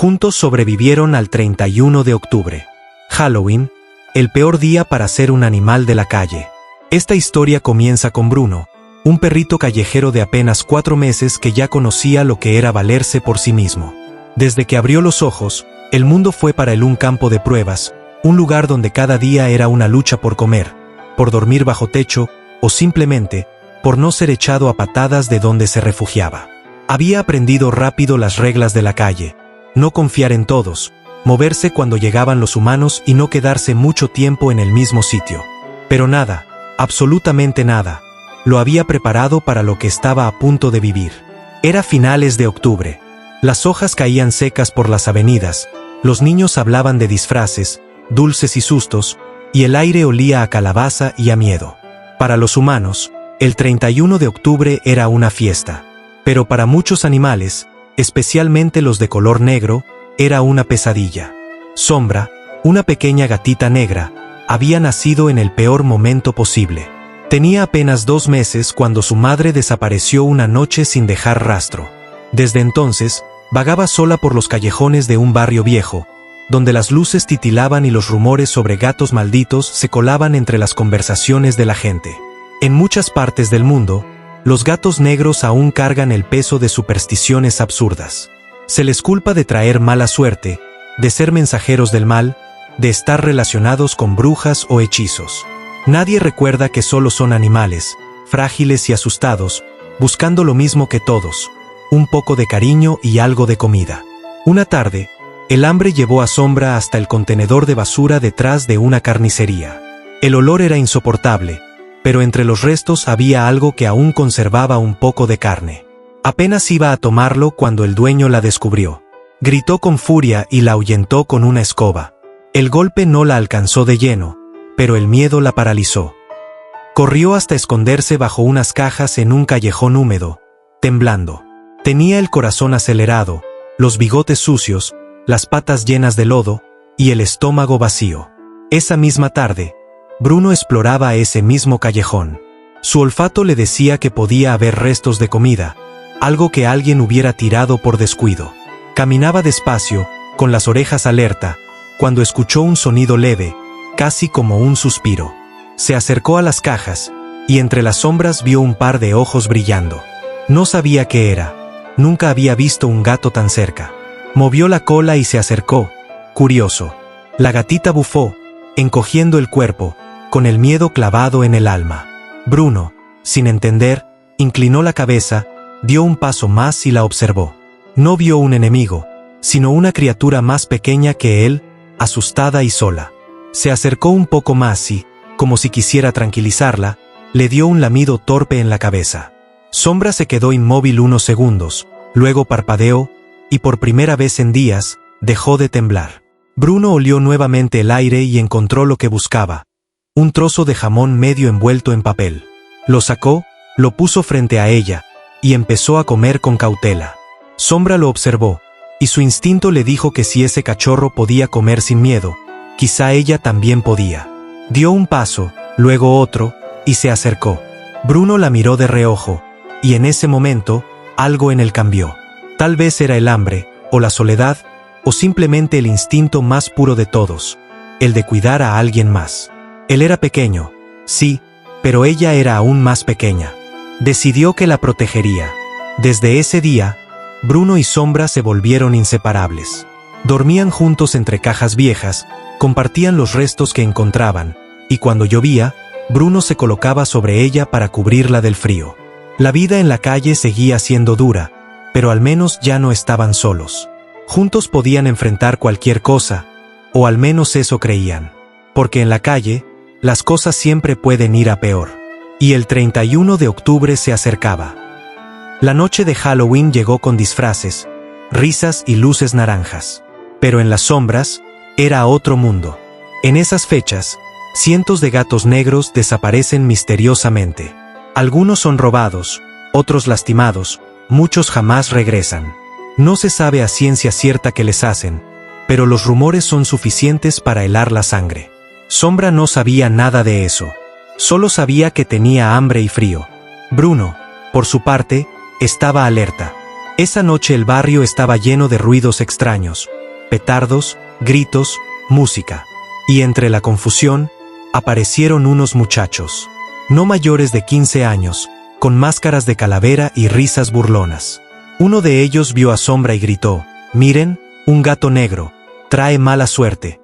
Juntos sobrevivieron al 31 de octubre. Halloween, el peor día para ser un animal de la calle. Esta historia comienza con Bruno, un perrito callejero de apenas 4 meses que ya conocía lo que era valerse por sí mismo. Desde que abrió los ojos, el mundo fue para él un campo de pruebas, un lugar donde cada día era una lucha por comer, por dormir bajo techo, o simplemente, por no ser echado a patadas de donde se refugiaba. Había aprendido rápido las reglas de la calle: no confiar en todos, moverse cuando llegaban los humanos y no quedarse mucho tiempo en el mismo sitio. Pero nada, absolutamente nada, lo había preparado para lo que estaba a punto de vivir. Era finales de octubre. Las hojas caían secas por las avenidas, los niños hablaban de disfraces, dulces y sustos, y el aire olía a calabaza y a miedo. Para los humanos, el 31 de octubre era una fiesta. Pero para muchos animales, especialmente los de color negro, era una pesadilla. Sombra, una pequeña gatita negra, había nacido en el peor momento posible. Tenía apenas 2 meses cuando su madre desapareció una noche sin dejar rastro. Desde entonces, vagaba sola por los callejones de un barrio viejo, donde las luces titilaban y los rumores sobre gatos malditos se colaban entre las conversaciones de la gente. En muchas partes del mundo, los gatos negros aún cargan el peso de supersticiones absurdas. Se les culpa de traer mala suerte, de ser mensajeros del mal, de estar relacionados con brujas o hechizos. Nadie recuerda que solo son animales, frágiles y asustados, buscando lo mismo que todos: un poco de cariño y algo de comida. Una tarde, el hambre llevó a Sombra hasta el contenedor de basura detrás de una carnicería. El olor era insoportable, pero entre los restos había algo que aún conservaba un poco de carne. Apenas iba a tomarlo cuando el dueño la descubrió. Gritó con furia y la ahuyentó con una escoba. El golpe no la alcanzó de lleno, pero el miedo la paralizó. Corrió hasta esconderse bajo unas cajas en un callejón húmedo, temblando. Tenía el corazón acelerado, los bigotes sucios, las patas llenas de lodo, y el estómago vacío. Esa misma tarde, Bruno exploraba ese mismo callejón. Su olfato le decía que podía haber restos de comida, algo que alguien hubiera tirado por descuido. Caminaba despacio, con las orejas alerta, cuando escuchó un sonido leve, casi como un suspiro. Se acercó a las cajas, y entre las sombras vio un par de ojos brillando. No sabía qué era. Nunca había visto un gato tan cerca. Movió la cola y se acercó, curioso. La gatita bufó, encogiendo el cuerpo, con el miedo clavado en el alma. Bruno, sin entender, inclinó la cabeza, dio un paso más y la observó. No vio un enemigo, sino una criatura más pequeña que él, asustada y sola. Se acercó un poco más y, como si quisiera tranquilizarla, le dio un lamido torpe en la cabeza. Sombra se quedó inmóvil unos segundos, luego parpadeó, y por primera vez en días, dejó de temblar. Bruno olió nuevamente el aire y encontró lo que buscaba: un trozo de jamón medio envuelto en papel. Lo sacó, lo puso frente a ella, y empezó a comer con cautela. Sombra lo observó, y su instinto le dijo que si ese cachorro podía comer sin miedo, quizá ella también podía. Dio un paso, luego otro, y se acercó. Bruno la miró de reojo, y en ese momento, algo en él cambió. Tal vez era el hambre, o la soledad, o simplemente el instinto más puro de todos, el de cuidar a alguien más. Él era pequeño, sí, pero ella era aún más pequeña. Decidió que la protegería. Desde ese día, Bruno y Sombra se volvieron inseparables. Dormían juntos entre cajas viejas, compartían los restos que encontraban, y cuando llovía, Bruno se colocaba sobre ella para cubrirla del frío. La vida en la calle seguía siendo dura, pero al menos ya no estaban solos. Juntos podían enfrentar cualquier cosa, o al menos eso creían. Porque en la calle, las cosas siempre pueden ir a peor. Y el 31 de octubre se acercaba. La noche de Halloween llegó con disfraces, risas y luces naranjas. Pero en las sombras, era otro mundo. En esas fechas, cientos de gatos negros desaparecen misteriosamente. Algunos son robados, otros lastimados, muchos jamás regresan. No se sabe a ciencia cierta qué les hacen, pero los rumores son suficientes para helar la sangre. Sombra no sabía nada de eso. Solo sabía que tenía hambre y frío. Bruno, por su parte, estaba alerta. Esa noche el barrio estaba lleno de ruidos extraños, petardos, gritos, música. Y entre la confusión, aparecieron unos muchachos, no mayores de 15 años, con máscaras de calavera y risas burlonas. Uno de ellos vio a Sombra y gritó: «Miren, un gato negro, trae mala suerte».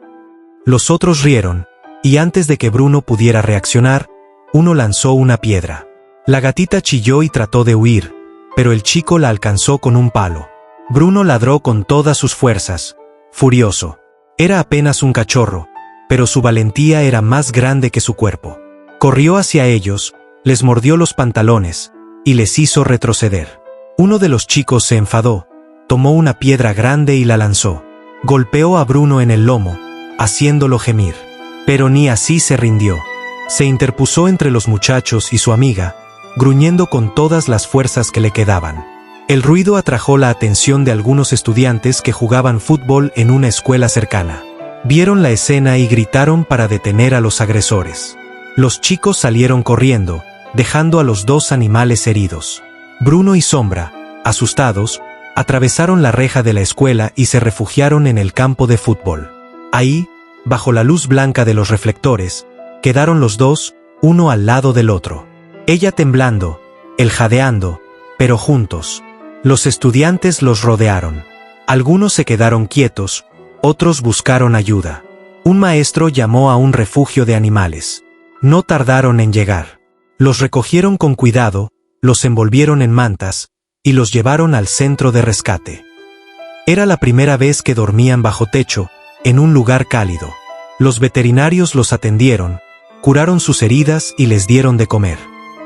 Los otros rieron, y antes de que Bruno pudiera reaccionar, uno lanzó una piedra. La gatita chilló y trató de huir, pero el chico la alcanzó con un palo. Bruno ladró con todas sus fuerzas, furioso. Era apenas un cachorro, pero su valentía era más grande que su cuerpo. Corrió hacia ellos, les mordió los pantalones, y les hizo retroceder. Uno de los chicos se enfadó, tomó una piedra grande y la lanzó. Golpeó a Bruno en el lomo, haciéndolo gemir. Pero ni así se rindió. Se interpuso entre los muchachos y su amiga, gruñendo con todas las fuerzas que le quedaban. El ruido atrajo la atención de algunos estudiantes que jugaban fútbol en una escuela cercana. Vieron la escena y gritaron para detener a los agresores. Los chicos salieron corriendo, dejando a los dos animales heridos. Bruno y Sombra, asustados, atravesaron la reja de la escuela y se refugiaron en el campo de fútbol. Ahí, bajo la luz blanca de los reflectores, quedaron los dos, uno al lado del otro. Ella temblando, él jadeando, pero juntos. Los estudiantes los rodearon. Algunos se quedaron quietos, otros buscaron ayuda. Un maestro llamó a un refugio de animales. No tardaron en llegar. Los recogieron con cuidado, los envolvieron en mantas, y los llevaron al centro de rescate. Era la primera vez que dormían bajo techo, en un lugar cálido. Los veterinarios los atendieron, curaron sus heridas y les dieron de comer.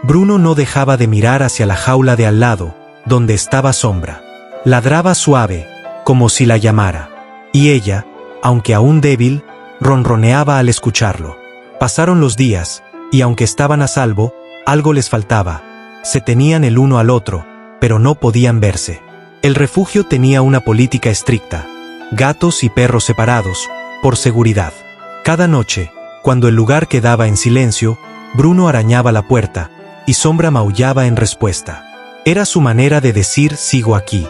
Bruno no dejaba de mirar hacia la jaula de al lado, donde estaba Sombra. Ladraba suave, como si la llamara. Y ella, aunque aún débil, ronroneaba al escucharlo. Pasaron los días, y aunque estaban a salvo, algo les faltaba. Se tenían el uno al otro, pero no podían verse. El refugio tenía una política estricta: gatos y perros separados, por seguridad. Cada noche, cuando el lugar quedaba en silencio, Bruno arañaba la puerta, y Sombra maullaba en respuesta. Era su manera de decir: sigo aquí.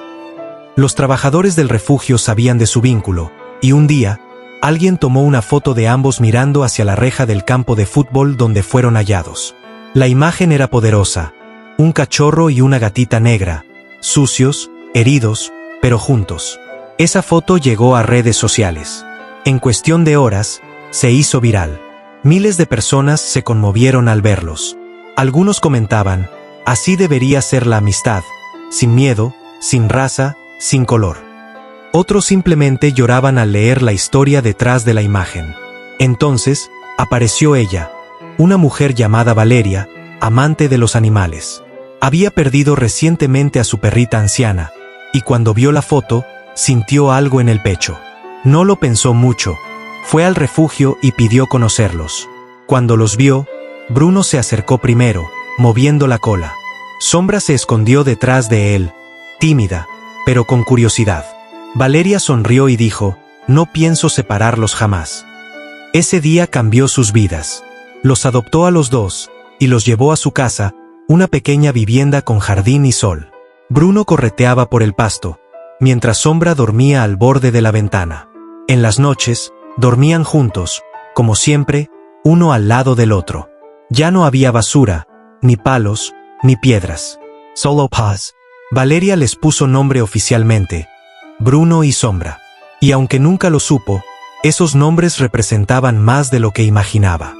Los trabajadores del refugio sabían de su vínculo, y un día, alguien tomó una foto de ambos mirando hacia la reja del campo de fútbol donde fueron hallados. La imagen era poderosa: un cachorro y una gatita negra, sucios, heridos, pero juntos. Esa foto llegó a redes sociales. En cuestión de horas, se hizo viral. Miles de personas se conmovieron al verlos. Algunos comentaban: así debería ser la amistad, sin miedo, sin raza, sin color. Otros simplemente lloraban al leer la historia detrás de la imagen. Entonces, apareció ella, una mujer llamada Valeria, amante de los animales. Había perdido recientemente a su perrita anciana, y cuando vio la foto, sintió algo en el pecho. No lo pensó mucho, fue al refugio y pidió conocerlos. Cuando los vio, Bruno se acercó primero, moviendo la cola. Sombra se escondió detrás de él, tímida, pero con curiosidad. Valeria sonrió y dijo: no pienso separarlos jamás. Ese día cambió sus vidas. Los adoptó a los dos, y los llevó a su casa, una pequeña vivienda con jardín y sol. Bruno correteaba por el pasto, mientras Sombra dormía al borde de la ventana. En las noches, dormían juntos, como siempre, uno al lado del otro. Ya no había basura, ni palos, ni piedras. Solo paz. Valeria les puso nombre oficialmente: Bruno y Sombra. Y aunque nunca lo supo, esos nombres representaban más de lo que imaginaba.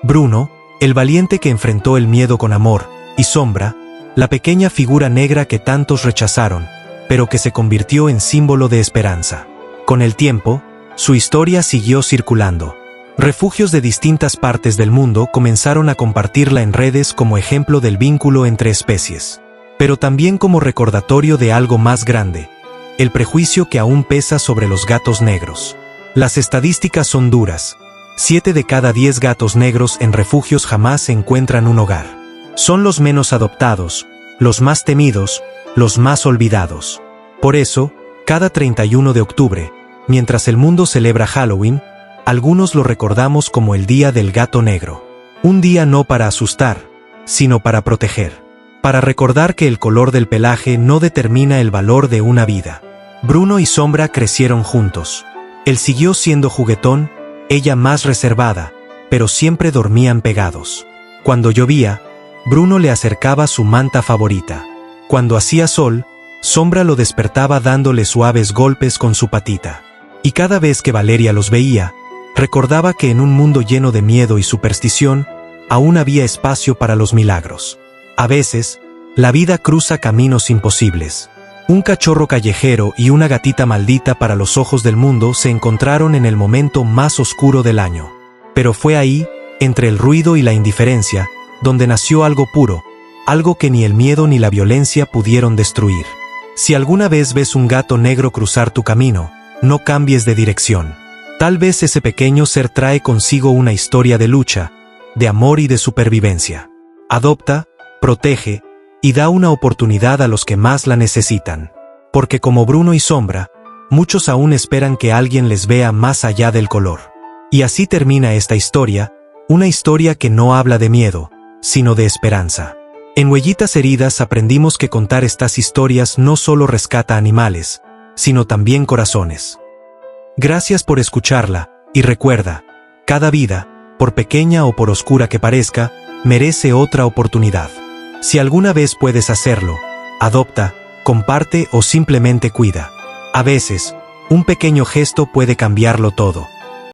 Bruno, el valiente que enfrentó el miedo con amor, y Sombra, la pequeña figura negra que tantos rechazaron, pero que se convirtió en símbolo de esperanza. Con el tiempo, su historia siguió circulando. Refugios de distintas partes del mundo comenzaron a compartirla en redes como ejemplo del vínculo entre especies, pero también como recordatorio de algo más grande: el prejuicio que aún pesa sobre los gatos negros. Las estadísticas son duras: 7 de cada 10 gatos negros en refugios jamás encuentran un hogar. Son los menos adoptados, los más temidos, los más olvidados. Por eso, cada 31 de octubre, mientras el mundo celebra Halloween, algunos lo recordamos como el Día del Gato Negro. Un día no para asustar, sino para proteger. para recordar que el color del pelaje no determina el valor de una vida. Bruno y Sombra crecieron juntos. Él siguió siendo juguetón, ella más reservada, pero siempre dormían pegados. Cuando llovía, Bruno le acercaba su manta favorita. Cuando hacía sol, Sombra lo despertaba dándole suaves golpes con su patita. Y cada vez que Valeria los veía, recordaba que en un mundo lleno de miedo y superstición, aún había espacio para los milagros. A veces, la vida cruza caminos imposibles. Un cachorro callejero y una gatita maldita para los ojos del mundo se encontraron en el momento más oscuro del año. Pero fue ahí, entre el ruido y la indiferencia, donde nació algo puro, algo que ni el miedo ni la violencia pudieron destruir. Si alguna vez ves un gato negro cruzar tu camino, no cambies de dirección. Tal vez ese pequeño ser trae consigo una historia de lucha, de amor y de supervivencia. Adopta, protege y da una oportunidad a los que más la necesitan. Porque como Bruno y Sombra, muchos aún esperan que alguien les vea más allá del color. Y así termina esta historia, una historia que no habla de miedo, sino de esperanza. En Huellitas Heridas aprendimos que contar estas historias no solo rescata animales, sino también corazones. Gracias por escucharla, y recuerda, cada vida, por pequeña o por oscura que parezca, merece otra oportunidad. Si alguna vez puedes hacerlo, adopta, comparte o simplemente cuida. A veces, un pequeño gesto puede cambiarlo todo.